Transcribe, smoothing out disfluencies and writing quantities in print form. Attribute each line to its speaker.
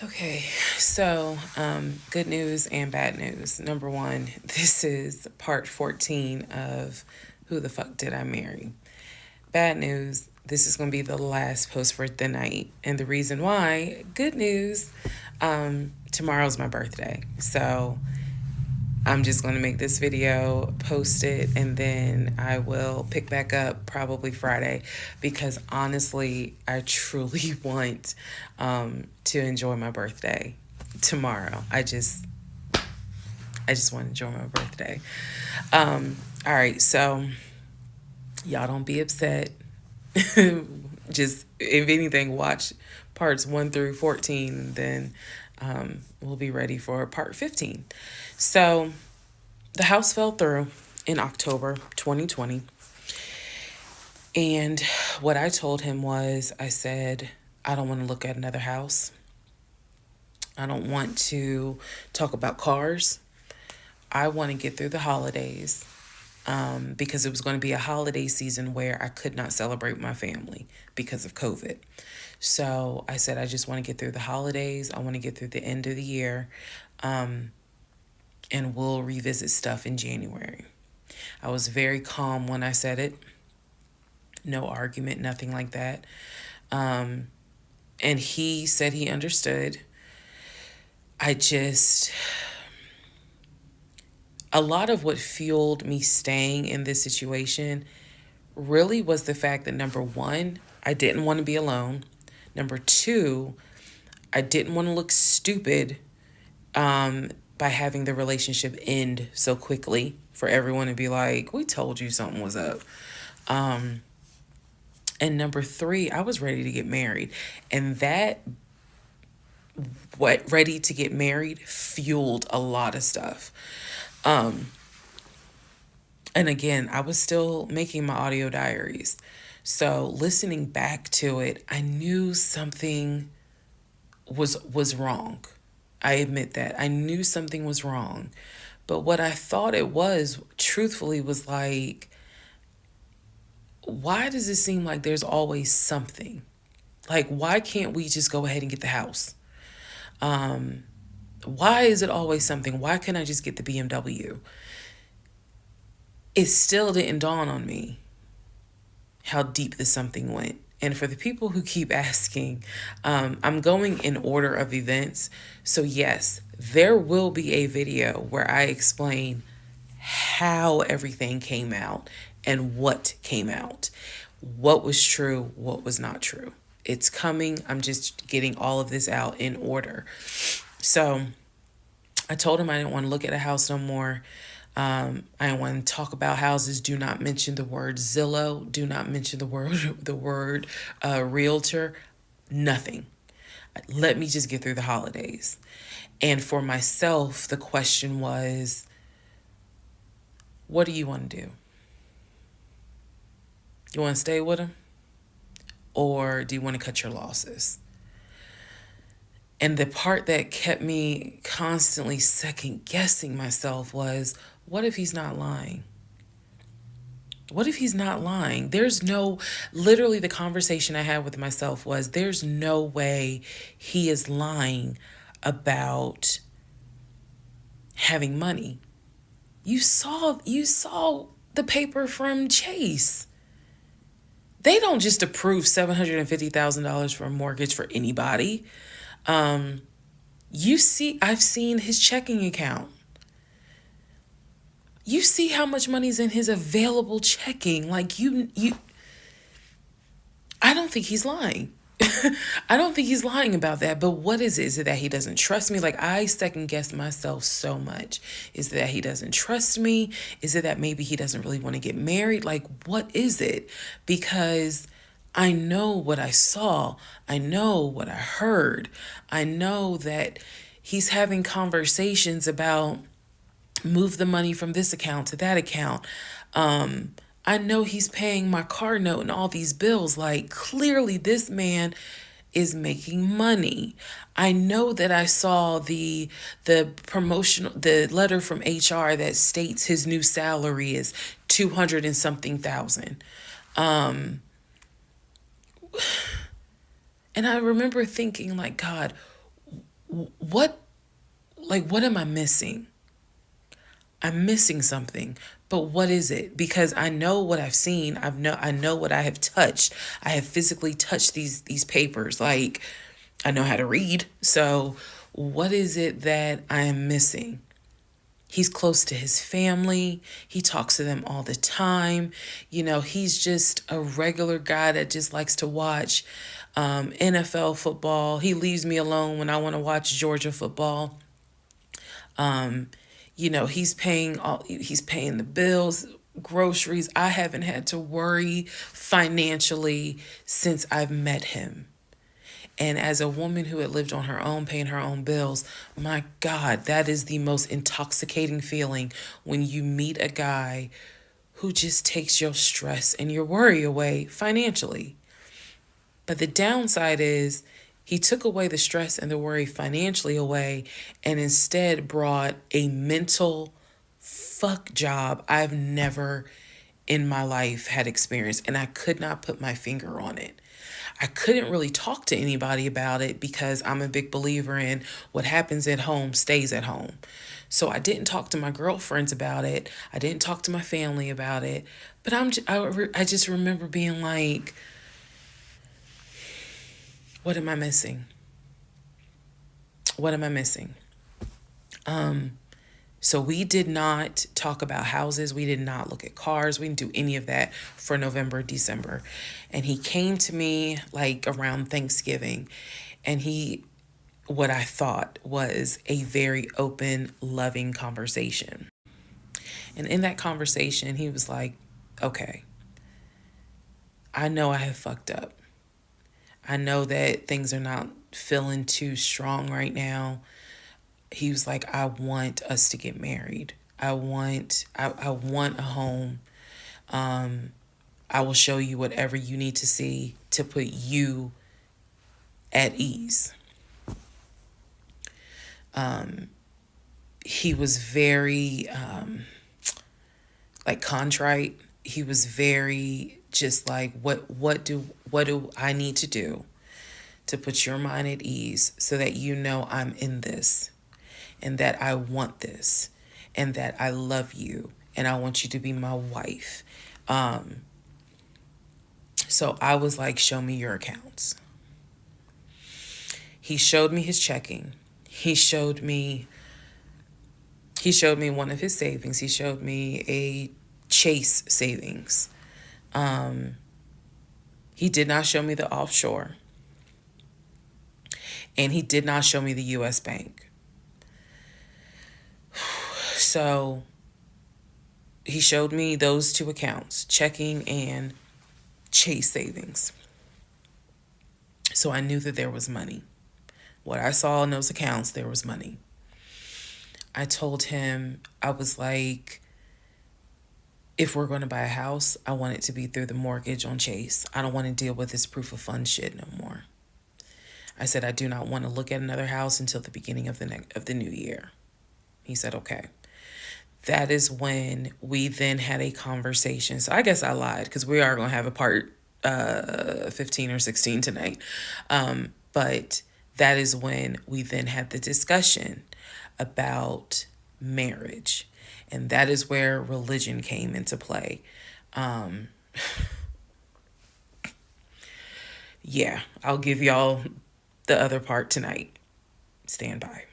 Speaker 1: Okay, so good news and bad news. Number one, this is part 14 of Who the Fuck Did I Marry? Bad news, this is going to be the last post for the night. And the reason why, good news, tomorrow's my birthday. So I'm just going to make this video, post it, and then I will pick back up probably Friday because honestly, I truly want to enjoy my birthday tomorrow. I just want to enjoy my birthday. All right, so y'all don't be upset. Just if anything, watch parts 1 through 14, then we'll be ready for part 15. So the house fell through in October 2020. And what I told him was, I said, I don't want to look at another house. I don't want to talk about cars. I want to get through the holidays because it was going to be a holiday season where I could not celebrate my family because of COVID. So I said, I just want to get through the holidays. I want to get through the end of the year. And we'll revisit stuff in January. I was very calm when I said it. No argument, nothing like that. And he said he understood. A lot of what fueled me staying in this situation really was the fact that number one, I didn't want to be alone. Number two, I didn't want to look stupid by having the relationship end so quickly for everyone to be like, we told you something was up. And number three, I was ready to get married. And that, what ready to get married fueled a lot of stuff. And again, I was still making my audio diaries. So listening back to it, I knew something was wrong. I admit that. I knew something was wrong. But what I thought it was, truthfully, was like, why does it seem like there's always something? Like, why can't we just go ahead and get the house? Why is it always something? Why can't I just get the BMW? It still didn't dawn on me how deep this something went. And for the people who keep asking, I'm going in order of events. So yes, there will be a video where I explain how everything came out and what came out, what was true, what was not true. It's coming. I'm just getting all of this out in order. So I told him I didn't want to look at a house no more. I don't want to talk about houses. Do not mention the word Zillow. Do not mention the word realtor. Nothing. Let me just get through the holidays. And for myself, the question was, what do you want to do? You want to stay with him? Or do you want to cut your losses? And the part that kept me constantly second guessing myself was, what if he's not lying? What if he's not lying? Literally the conversation I had with myself was, there's no way he is lying about having money. You saw the paper from Chase. They don't just approve $750,000 for a mortgage for anybody. I've seen his checking account. You see how much money's in his available checking. Like I don't think he's lying. I don't think he's lying about that. But what is it? Is it that he doesn't trust me? Like, I second guess myself so much. Is it that he doesn't trust me? Is it that maybe he doesn't really want to get married? Like, what is it? Because I know what I saw. I know what I heard. I know that he's having conversations about move the money from this account to that account. I know he's paying my car note and all these bills. Like, clearly this man is making money. I know that I saw the letter from HR that states his new salary is 200 and something thousand. And I remember thinking, like, God, what, like, what am I missing? I'm missing something. But what is it? Because I know what I've seen. I know what I have touched. I have physically touched these papers. Like, I know how to read. So what is it that I am missing? He's close to his family. He talks to them all the time. You know, he's just a regular guy that just likes to watch NFL football. He leaves me alone when I want to watch Georgia football. You know, he's paying the bills, groceries. I haven't had to worry financially since I've met him. And as a woman who had lived on her own, paying her own bills, my God, that is the most intoxicating feeling when you meet a guy who just takes your stress and your worry away financially. But the downside is he took away the stress and the worry financially away and instead brought a mental fuck job I've never in my life had experienced. And I could not put my finger on it. I couldn't really talk to anybody about it because I'm a big believer in what happens at home stays at home. So I didn't talk to my girlfriends about it. I didn't talk to my family about it. But I just remember being like, what am I missing? What am I missing? So we did not talk about houses. We did not look at cars. We didn't do any of that for November, December. And he came to me like around Thanksgiving, and what I thought was a very open, loving conversation. And in that conversation, he was like, okay, I know I have fucked up. I know that things are not feeling too strong right now. He was like, I want us to get married. I want a home. I will show you whatever you need to see to put you at ease. He was very like contrite. He was very just like, what do I need to do to put your mind at ease so that you know I'm in this and that I want this and that I love you and I want you to be my wife. So I was like, show me your accounts. He showed me his checking. He showed me one of his savings. He showed me a Chase savings. He did not show me the offshore. And he did not show me the US Bank. So he showed me those two accounts, checking and Chase savings. So I knew that there was money. What I saw in those accounts, there was money. I told him, I was like, if we're going to buy a house, I want it to be through the mortgage on Chase. I don't want to deal with this proof of funds shit no more. I said, I do not want to look at another house until the beginning of the new year. He said, okay. That is when we then had a conversation. So I guess I lied because we are going to have a part 15 or 16 tonight. But that is when we then had the discussion about marriage. And that is where religion came into play. Yeah, I'll give y'all the other part tonight. Stand by.